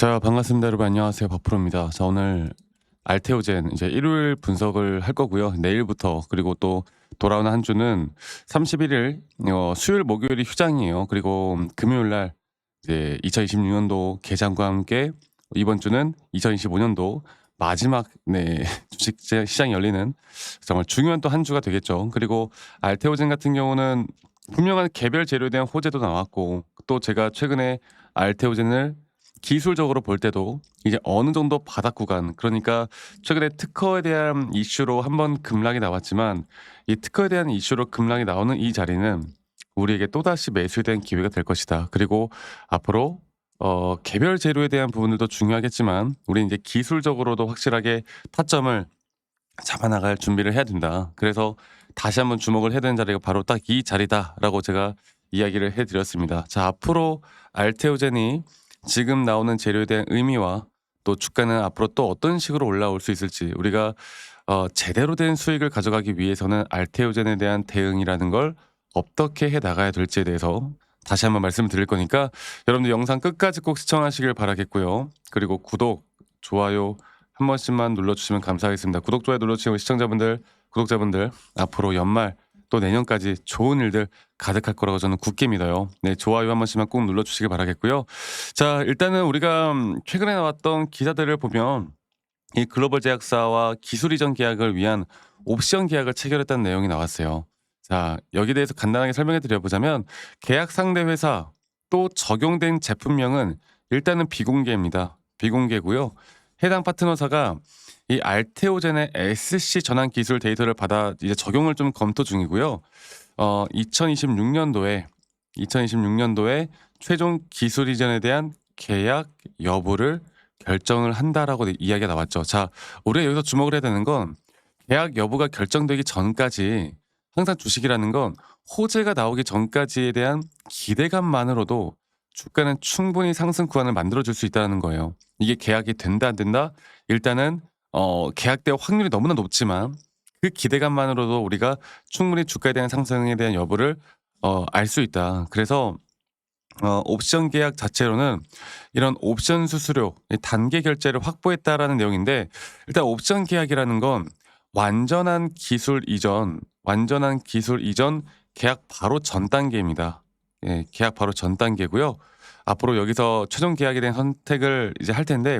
자, 반갑습니다. 여러분 안녕하세요. 박프로입니다. 자, 오늘 알테오젠 이제 일요일 분석을 할 거고요. 내일부터 그리고 또 돌아오는 한 주는 31일 수요일 목요일이 휴장이에요. 그리고 금요일 날 이제 2026년도 개장과 함께 이번 주는 2025년도 마지막 주식 시장이 열리는 정말 중요한 또 한 주가 되겠죠. 그리고 알테오젠 같은 경우는 분명한 개별 재료에 대한 호재도 나왔고, 또 제가 최근에 알테오젠을 기술적으로 볼 때도 이제 어느 정도 바닥 구간, 그러니까 최근에 특허에 대한 이슈로 한번 급락이 나왔지만, 이 특허에 대한 이슈로 급락이 나오는 이 자리는 우리에게 또다시 매수에 대한 기회가 될 것이다. 그리고 앞으로 개별 재료에 대한 부분들도 중요하겠지만, 우리 이제 기술적으로도 확실하게 타점을 잡아나갈 준비를 해야 된다. 그래서 다시 한번 주목을 해야 되는 자리가 바로 딱 이 자리다라고 제가 이야기를 해드렸습니다. 자, 앞으로 알테오젠이 지금 나오는 재료에 대한 의미와 또 주가는 앞으로 또 어떤 식으로 올라올 수 있을지, 우리가 제대로 된 수익을 가져가기 위해서는 알테오젠에 대한 대응이라는 걸 어떻게 해 나가야 될지에 대해서 다시 한번 말씀을 드릴 거니까, 여러분들 영상 끝까지 꼭 시청하시길 바라겠고요. 그리고 구독, 좋아요 한 번씩만 눌러주시면 감사하겠습니다. 구독, 좋아요 눌러주시고 시청자분들, 구독자분들, 앞으로 연말 또 내년까지 좋은 일들 가득할 거라고 저는 굳게 믿어요. 네, 좋아요 한 번씩만 꼭 눌러주시길 바라겠고요. 자, 일단은 우리가 최근에 나왔던 기사들을 보면 이 글로벌 제약사와 기술 이전 계약을 위한 옵션 계약을 체결했다는 내용이 나왔어요. 자, 여기에 대해서 간단하게 설명해 드려보자면, 계약 상대 회사 또 적용된 제품명은 일단은 비공개입니다. 비공개고요. 해당 파트너사가 이 알테오젠의 SC 전환 기술 데이터를 받아 이제 적용을 좀 검토 중이고요. 2026년도에 최종 기술 이전에 대한 계약 여부를 결정을 한다라고 이야기가 나왔죠. 자, 우리가 여기서 주목을 해야 되는 건, 계약 여부가 결정되기 전까지 항상 주식이라는 건 호재가 나오기 전까지에 대한 기대감만으로도 주가는 충분히 상승 구간을 만들어줄 수 있다는 거예요. 이게 계약이 된다 안 된다, 일단은 계약될 확률이 너무나 높지만 그 기대감만으로도 우리가 충분히 주가에 대한 상승에 대한 여부를 알 수 있다. 그래서 옵션 계약 자체로는 이런 옵션 수수료, 이 단계 결제를 확보했다라는 내용인데, 일단 옵션 계약이라는 건 완전한 기술 이전 계약 바로 전 단계입니다. 예, 계약 바로 전 단계고요. 앞으로 여기서 최종 계약에 대한 선택을 이제 할 텐데,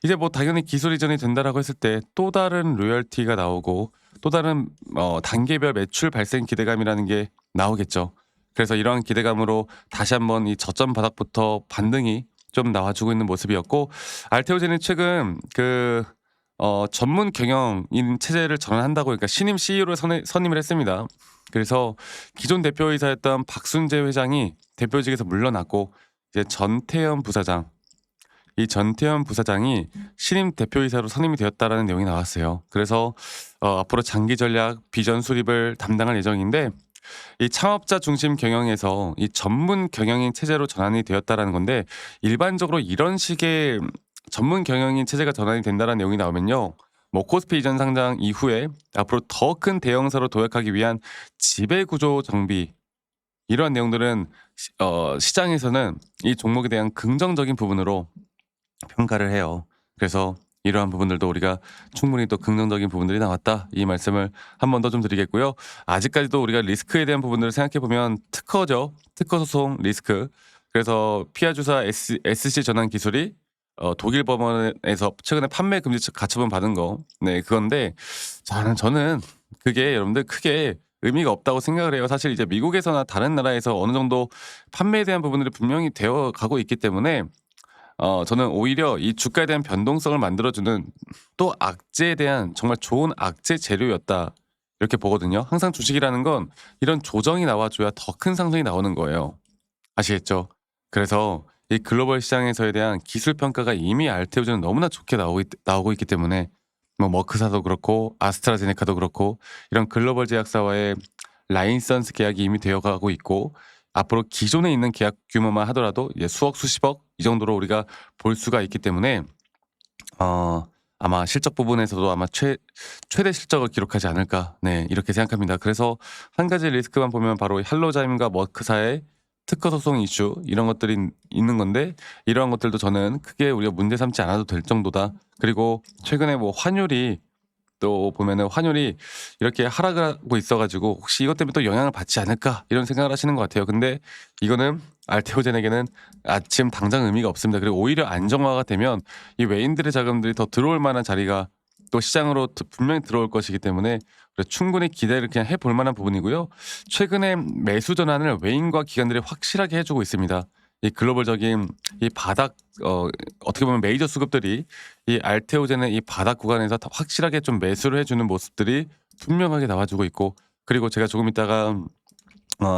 이제 뭐 당연히 기술 이전이 된다라고 했을 때 또 다른 로열티가 나오고 또 다른 단계별 매출 발생 기대감이라는 게 나오겠죠. 그래서 이러한 기대감으로 다시 한번 이 저점 바닥부터 반등이 좀 나와주고 있는 모습이었고, 알테오젠이 최근 전문 경영인 체제를 전환한다고, 그러니까 신임 CEO를 선임을 했습니다. 그래서 기존 대표이사였던 박순재 회장이 대표직에서 물러났고, 이제 이 전태현 부사장이 신임 대표이사로 선임이 되었다라는 내용이 나왔어요. 그래서 앞으로 장기 전략 비전 수립을 담당할 예정인데, 이 창업자 중심 경영에서 이 전문 경영인 체제로 전환이 되었다라는 건데, 일반적으로 이런 식의 전문 경영인 체제가 전환이 된다는 내용이 나오면요, 뭐 코스피 이전 상장 이후에 앞으로 더 큰 대형사로 도약하기 위한 지배 구조 정비, 이러한 내용들은 시장에서는 이 종목에 대한 긍정적인 부분으로 평가를 해요. 그래서 이러한 부분들도 우리가 충분히 또 긍정적인 부분들이 나왔다, 이 말씀을 한 번 더 좀 드리겠고요. 아직까지도 우리가 리스크에 대한 부분들을 생각해 보면 특허죠. 특허 소송 리스크. 그래서 피아 주사 SC 전환 기술이 독일 법원에서 최근에 판매 금지 가처분 받은 거, 네, 그건데 저는 그게 여러분들 크게 의미가 없다고 생각을 해요. 사실 이제 미국에서나 다른 나라에서 어느 정도 판매에 대한 부분들이 분명히 되어 가고 있기 때문에, 저는 오히려 이 주가에 대한 변동성을 만들어주는 또 악재에 대한 정말 좋은 악재 재료였다, 이렇게 보거든요. 항상 주식이라는 건 이런 조정이 나와줘야 더 큰 상승이 나오는 거예요. 아시겠죠? 그래서 이 글로벌 시장에서에 대한 기술 평가가 이미 알테오젠은 너무나 좋게 나오고 있기 때문에, 뭐 머크사도 그렇고 아스트라제네카도 그렇고 이런 글로벌 제약사와의 라인선스 계약이 이미 되어가고 있고, 앞으로 기존에 있는 계약 규모만 하더라도 이제 수억 수십억 이 정도로 우리가 볼 수가 있기 때문에, 아마 실적 부분에서도 아마 최대 실적을 기록하지 않을까, 네, 이렇게 생각합니다. 그래서 한 가지 리스크만 보면 바로 헬로자임과 머크사의 특허 소송 이슈 이런 것들이 있는 건데 이러한 것들도 저는 크게 우리가 문제 삼지 않아도 될 정도다. 그리고 최근에 뭐 환율이 또 보면은 환율이 이렇게 하락을 하고 있어 가지고 '혹시 이것 때문에 또 영향을 받지 않을까?' 이런 생각을 하시는 것 같아요. 근데 이거는 알테오젠에게는 지금 당장 의미가 없습니다. 그리고 오히려 안정화가 되면 이 외인들의 자금들이 더 들어올 만한 자리가 또 시장으로 분명히 들어올 것이기 때문에 충분히 기대를 그냥 해 볼 만한 부분이고요. 최근에 매수 전환을 외인과 기관들이 확실하게 해 주고 있습니다. 이 글로벌적인 이 바닥 어떻게 보면 메이저 수급들이 이 알테오젠의 이 바닥 구간에서 더 확실하게 좀 매수를 해 주는 모습들이 분명하게 나와 주고 있고, 그리고 제가 조금 있다가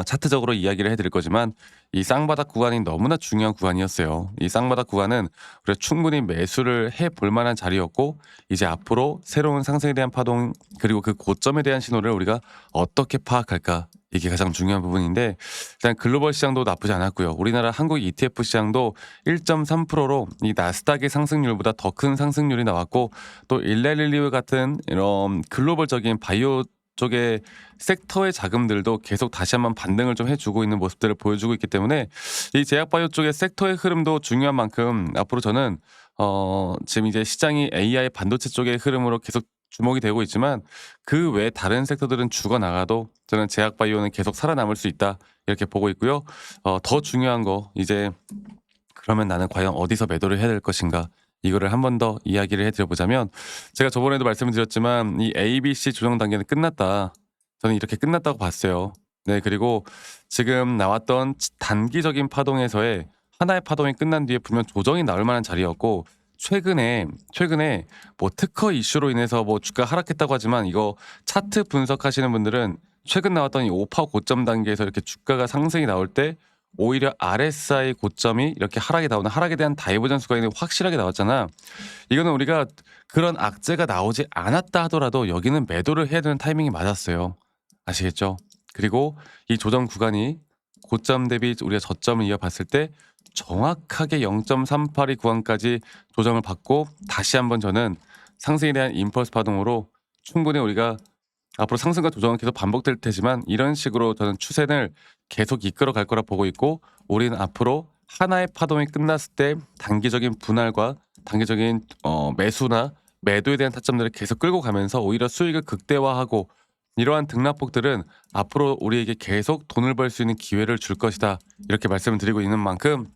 차트적으로 이야기를 해 드릴 거지만 이 쌍바닥 구간이 너무나 중요한 구간이었어요. 이 쌍바닥 구간은 우리가 충분히 매수를 해 볼 만한 자리였고, 이제 앞으로 새로운 상승에 대한 파동 그리고 그 고점에 대한 신호를 우리가 어떻게 파악할까? 이게 가장 중요한 부분인데, 일단 글로벌 시장도 나쁘지 않았고요. 우리나라 한국 ETF 시장도 1.3%로 이 나스닥의 상승률보다 더 큰 상승률이 나왔고, 또 일레릴리오 같은 이런 글로벌적인 바이오 쪽의 섹터의 자금들도 계속 다시 한번 반등을 좀 해주고 있는 모습들을 보여주고 있기 때문에 이 제약바이오 쪽의 섹터의 흐름도 중요한 만큼 앞으로 저는 지금 이제 시장이 AI 반도체 쪽의 흐름으로 계속 주목이 되고 있지만 그 외 다른 섹터들은 죽어나가도 저는 제약바이오는 계속 살아남을 수 있다 이렇게 보고 있고요. 더 중요한 거 이제 그러면 나는 과연 어디서 매도를 해야 될 것인가? 이거를 한 번 더 이야기를 해 드려 보자면, 제가 저번에도 말씀을 드렸지만 이 ABC 조정 단계는 끝났다. 저는 이렇게 끝났다고 봤어요. 네, 그리고 지금 나왔던 단기적인 파동에서의 하나의 파동이 끝난 뒤에 분명 조정이 나올 만한 자리였고, 최근에 뭐 특허 이슈로 인해서 뭐 주가 하락했다고 하지만 이거 차트 분석하시는 분들은 최근 나왔던 이 5파 고점 단계에서 이렇게 주가가 상승이 나올 때 오히려 RSI 고점이 이렇게 하락이 나오는, 하락에 대한 다이버전스 가격이 확실하게 나왔잖아. 이거는 우리가 그런 악재가 나오지 않았다 하더라도 여기는 매도를 해야 되는 타이밍이 맞았어요. 아시겠죠? 그리고 이 조정 구간이 고점 대비 우리가 저점을 이어봤을 때 정확하게 0.382 구간까지 조정을 받고 다시 한번 저는 상승에 대한 임펄스 파동으로 충분히 우리가 앞으로 상승과 조정은 계속 반복될 테지만 이런 식으로 저는 추세를 계속 이끌어 갈 거라 보고 있고, 우리는 앞으로 하나의 파동이 끝났을 때 단기적인 분할과 단기적인 매수나 매도에 대한 타점들을 계속 끌고 가면서 오히려 수익을 극대화하고, 이러한 등락폭들은 앞으로 우리에게 계속 돈을 벌 수 있는 기회를 줄 것이다 이렇게 말씀을 드리고 있는 만큼,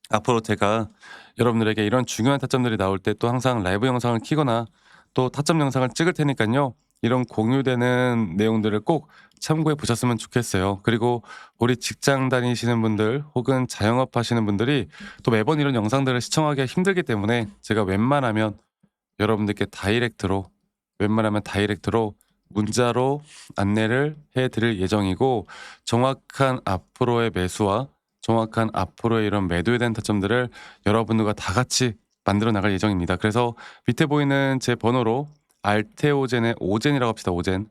앞으로 제가 여러분들에게 이런 중요한 타점들이 나올 때 또 항상 라이브 영상을 키거나 또 타점 영상을 찍을 테니까요. 이런 공유되는 내용들을 꼭 참고해 보셨으면 좋겠어요. 그리고 우리 직장 다니시는 분들 혹은 자영업 하시는 분들이 또 매번 이런 영상들을 시청하기가 힘들기 때문에 제가 여러분들께 웬만하면 다이렉트로 문자로 안내를 해 드릴 예정이고, 정확한 앞으로의 매수와 정확한 앞으로의 이런 매도에 대한 타점들을 여러분들과 다 같이 만들어 나갈 예정입니다. 그래서 밑에 보이는 제 번호로 알테오젠의 오젠이라고 합시다. 오젠.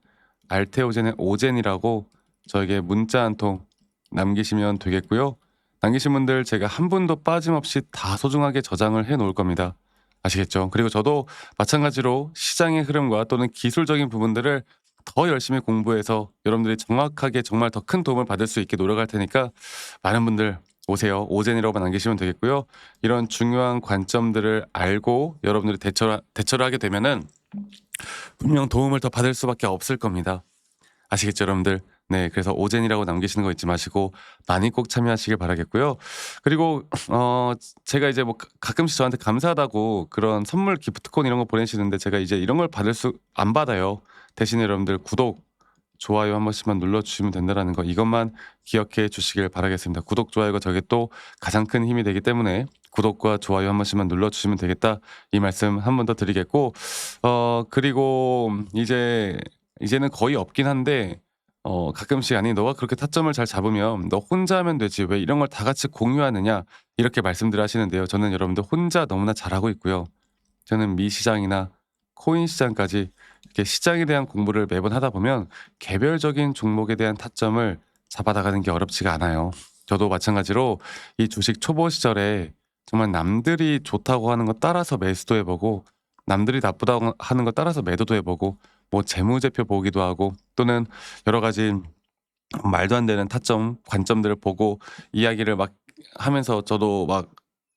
알테오젠의 오젠이라고 저에게 문자 한 통 남기시면 되겠고요. 남기신 분들 제가 한 분도 빠짐없이 다 소중하게 저장을 해 놓을 겁니다. 아시겠죠? 그리고 저도 마찬가지로 시장의 흐름과 또는 기술적인 부분들을 더 열심히 공부해서 여러분들이 정확하게 정말 더 큰 도움을 받을 수 있게 노력할 테니까 많은 분들 오세요. 오젠이라고만 남기시면 되겠고요. 이런 중요한 관점들을 알고 여러분들이 대처를 하게 되면은 분명 도움을 더 받을 수밖에 없을 겁니다. 아시겠죠, 여러분들? 네, 그래서 오젠이라고 남기시는 거 잊지 마시고 많이 꼭 참여하시길 바라겠고요. 그리고 제가 이제 뭐 가끔씩 저한테 감사하다고 그런 선물 기프트콘 이런 거 보내시는데 제가 이제 이런 걸 안 받아요. 대신에 여러분들 구독, 좋아요 한 번씩만 눌러주시면 된다라는 거, 이것만 기억해 주시길 바라겠습니다. 구독, 좋아요가 저게 또 가장 큰 힘이 되기 때문에 구독과 좋아요 한 번씩만 눌러주시면 되겠다 이 말씀 한 번 더 드리겠고, 그리고 이제는 거의 없긴 한데 가끔씩 "아니 너가 그렇게 타점을 잘 잡으면 너 혼자 하면 되지 왜 이런 걸 다 같이 공유하느냐." 이렇게 말씀들을 하시는데요. 저는 여러분들 혼자 너무나 잘하고 있고요. 저는 미 시장이나 코인 시장까지 이렇게 시장에 대한 공부를 매번 하다 보면 개별적인 종목에 대한 타점을 잡아 나가는 게 어렵지가 않아요. 저도 마찬가지로 이 주식 초보 시절에 정말 남들이 좋다고 하는 거 따라서 매수도 해 보고 남들이 나쁘다고 하는 거 따라서 매도도 해 보고 뭐 재무제표 보기도 하고 또는 여러 가지 말도 안 되는 타점, 관점들을 보고 이야기를 막 하면서 저도 막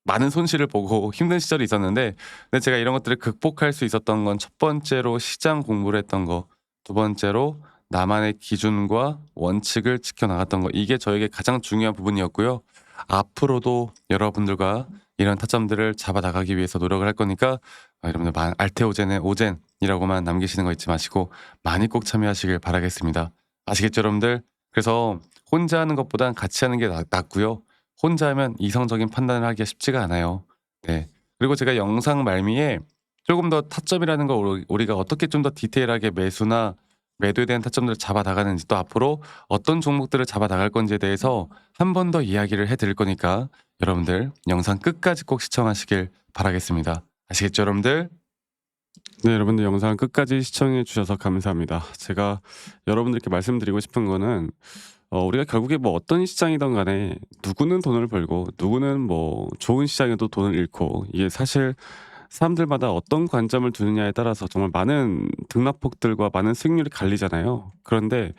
많은 손실을 보고 힘든 시절이 있었는데, 근데 제가 이런 것들을 극복할 수 있었던 건 첫 번째로 시장 공부를 했던 거, 두 번째로 나만의 기준과 원칙을 지켜나갔던 거, 이게 저에게 가장 중요한 부분이었고요. 앞으로도 여러분들과 이런 타점들을 잡아나가기 위해서 노력을 할 거니까 여러분들 알테오젠의 오젠이라고만 남기시는 거 잊지 마시고 많이 꼭 참여하시길 바라겠습니다. 아시겠죠, 여러분들? 그래서 혼자 하는 것보단 같이 하는 게 낫고요. 혼자 하면 이성적인 판단을 하기가 쉽지가 않아요. 네. 그리고 제가 영상 말미에 조금 더 타점이라는 걸 우리가 어떻게 좀 더 디테일하게 매수나 매도에 대한 타점들을 잡아 나가는지, 또 앞으로 어떤 종목들을 잡아 나갈 건지에 대해서 한 번 더 이야기를 해 드릴 거니까 여러분들 영상 끝까지 꼭 시청하시길 바라겠습니다. 아시겠죠, 여러분들? 네, 여러분들 영상 끝까지 시청해 주셔서 감사합니다. 제가 여러분들께 말씀드리고 싶은 거는 우리가 결국에 뭐 어떤 시장이든 간에 누구는 돈을 벌고 누구는 뭐 좋은 시장에도 돈을 잃고, 이게 사실 사람들마다 어떤 관점을 두느냐에 따라서 정말 많은 등락폭들과 많은 수익률이 갈리잖아요. 그런데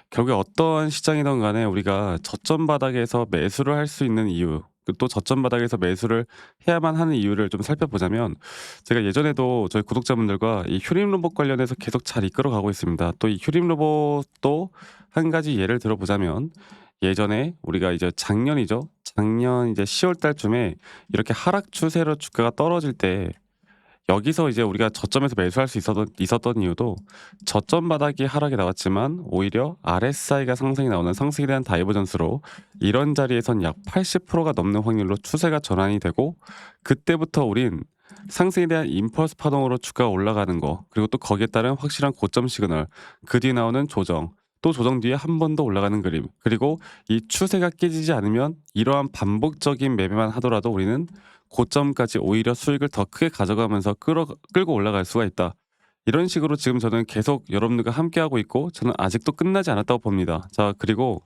결국에 어떠한 시장이든 간에 우리가 저점 바닥에서 매수를 할 수 있는 이유, 또 저점 바닥에서 매수를 해야만 하는 이유를 좀 살펴보자면, 제가 예전에도 저희 구독자분들과 이 휴림 로봇 관련해서 계속 잘 이끌어 가고 있습니다. 또 이 휴림 로봇도 한 가지 예를 들어보자면, 예전에 우리가 이제 작년이죠. 작년 이제 10월 달쯤에 이렇게 하락 추세로 주가가 떨어질 때, 여기서 이제 우리가 저점에서 매수할 수 있었던 이유도, 저점 바닥이 하락이 나왔지만 오히려 RSI가 상승이 나오는 상승에 대한 다이버전스로 이런 자리에선 약 80%가 넘는 확률로 추세가 전환이 되고, 그때부터 우린 상승에 대한 임펄스 파동으로 주가가 올라가는 거, 그리고 또 거기에 따른 확실한 고점 시그널, 그 뒤에 나오는 조정, 또 조정 뒤에 한 번 더 올라가는 그림, 그리고 이 추세가 깨지지 않으면 이러한 반복적인 매매만 하더라도 우리는 고점까지 오히려 수익을 더 크게 가져가면서 끌고 올라갈 수가 있다. 이런 식으로 지금 저는 계속 여러분들과 함께하고 있고, 저는 아직도 끝나지 않았다고 봅니다. 자, 그리고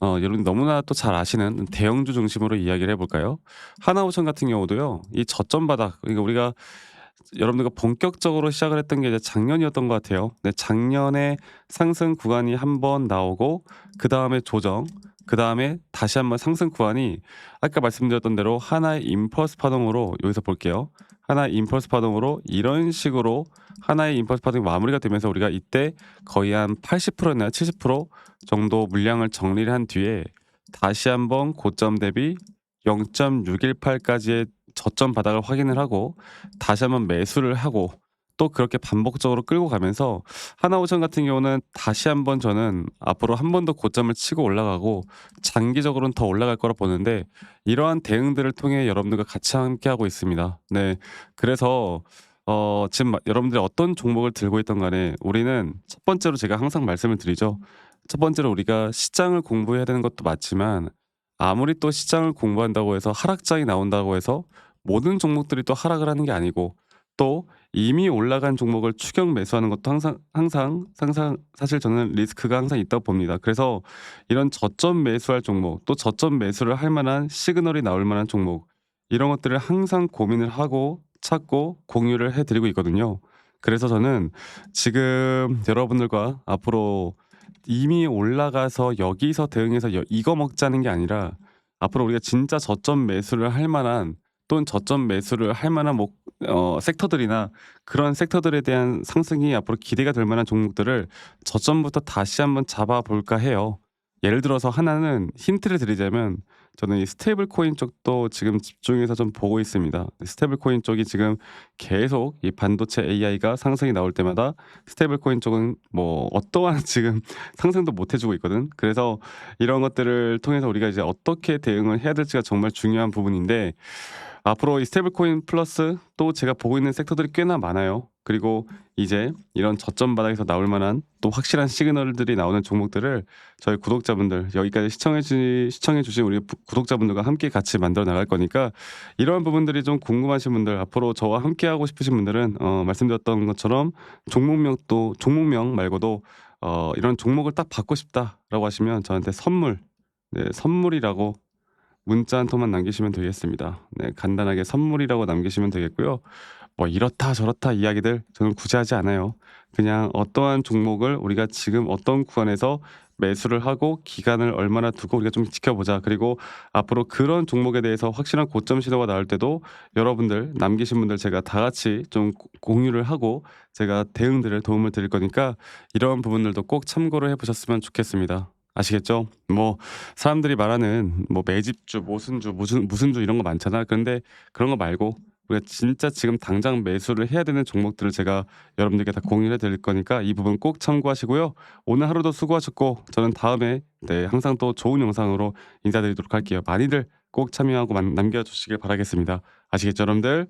여러분 너무나 또 잘 아시는 대형주 중심으로 이야기를 해볼까요? 하나오션 같은 경우도요, 이 저점 바닥, 그러니까 우리가 여러분들과 본격적으로 시작을 했던 게 이제 작년이었던 것 같아요. 네, 작년에 상승 구간이 한 번 나오고, 그 다음에 조정, 그 다음에 다시 한번 상승 구간이, 아까 말씀드렸던 대로 하나의 임펄스 파동으로, 여기서 볼게요. 하나의 임펄스 파동으로 이런 식으로 하나의 임펄스 파동이 마무리가 되면서 우리가 이때 거의 한 80%나 70% 정도 물량을 정리를 한 뒤에 다시 한번 고점 대비 0.618까지의 저점 바닥을 확인을 하고 다시 한번 매수를 하고, 또 그렇게 반복적으로 끌고 가면서 하나오션 같은 경우는 다시 한번 저는 앞으로 한 번 더 고점을 치고 올라가고 장기적으로는 더 올라갈 거라 보는데, 이러한 대응들을 통해 여러분들과 같이 함께하고 있습니다. 네, 그래서 지금 여러분들이 어떤 종목을 들고 있던 간에 우리는 첫 번째로 제가 항상 말씀을 드리죠. 첫 번째로 우리가 시장을 공부해야 되는 것도 맞지만, 아무리 또 시장을 공부한다고 해서 하락장이 나온다고 해서 모든 종목들이 또 하락을 하는 게 아니고, 또 이미 올라간 종목을 추격 매수하는 것도 항상 사실 저는 리스크가 항상 있다고 봅니다. 그래서 이런 저점 매수할 종목, 또 저점 매수를 할 만한 시그널이 나올 만한 종목, 이런 것들을 항상 고민을 하고 찾고 공유를 해드리고 있거든요. 그래서 저는 지금 여러분들과 앞으로 이미 올라가서 여기서 대응해서 이거 먹자는 게 아니라, 앞으로 우리가 진짜 저점 매수를 할 만한, 또는 저점 매수를 할 만한 섹터들이나 그런 섹터들에 대한 상승이 앞으로 기대가 될 만한 종목들을 저점부터 다시 한번 잡아볼까 해요. 예를 들어서 하나는 힌트를 드리자면, 저는 이 스테이블 코인 쪽도 지금 집중해서 좀 보고 있습니다. 스테이블 코인 쪽이 지금 계속 이 반도체 AI가 상승이 나올 때마다 스테이블 코인 쪽은 뭐 어떠한 지금 상승도 못 해주고 있거든. 그래서 이런 것들을 통해서 우리가 이제 어떻게 대응을 해야 될지가 정말 중요한 부분인데, 앞으로 이 스테이블 코인 플러스 또 제가 보고 있는 섹터들이 꽤나 많아요. 그리고 이제 이런 저점 바닥에서 나올 만한 또 확실한 시그널들이 나오는 종목들을 저희 구독자분들, 여기까지 시청해 주신 우리 구독자분들과 함께 같이 만들어 나갈 거니까, 이러한 부분들이 좀 궁금하신 분들, 앞으로 저와 함께 하고 싶으신 분들은 말씀드렸던 것처럼 종목명 말고도 이런 종목을 딱 받고 싶다라고 하시면 저한테 선물이라고 문자 한 통만 남기시면 되겠습니다. 네, 간단하게 선물이라고 남기시면 되겠고요. 뭐 이렇다 저렇다 이야기들 저는 굳이 하지 않아요. 그냥 어떠한 종목을 우리가 지금 어떤 구간에서 매수를 하고 기간을 얼마나 두고 우리가 좀 지켜보자. 그리고 앞으로 그런 종목에 대해서 확실한 고점 신호가 나올 때도 여러분들 남기신 분들 제가 다 같이 좀 공유를 하고 제가 대응들을 도움을 드릴 거니까 이런 부분들도 꼭 참고를 해보셨으면 좋겠습니다. 아시겠죠? 뭐 사람들이 말하는 뭐 매집주, 모순주, 무슨 주 이런 거 많잖아. 그런데 그런 거 말고 우리가 진짜 지금 당장 매수를 해야 되는 종목들을 제가 여러분들께 다 공유해 드릴 거니까 이 부분 꼭 참고하시고요. 오늘 하루도 수고하셨고 저는 다음에 항상 또 좋은 영상으로 인사드리도록 할게요. 많이들 꼭 참여하고 남겨주시길 바라겠습니다. 아시겠죠, 여러분들?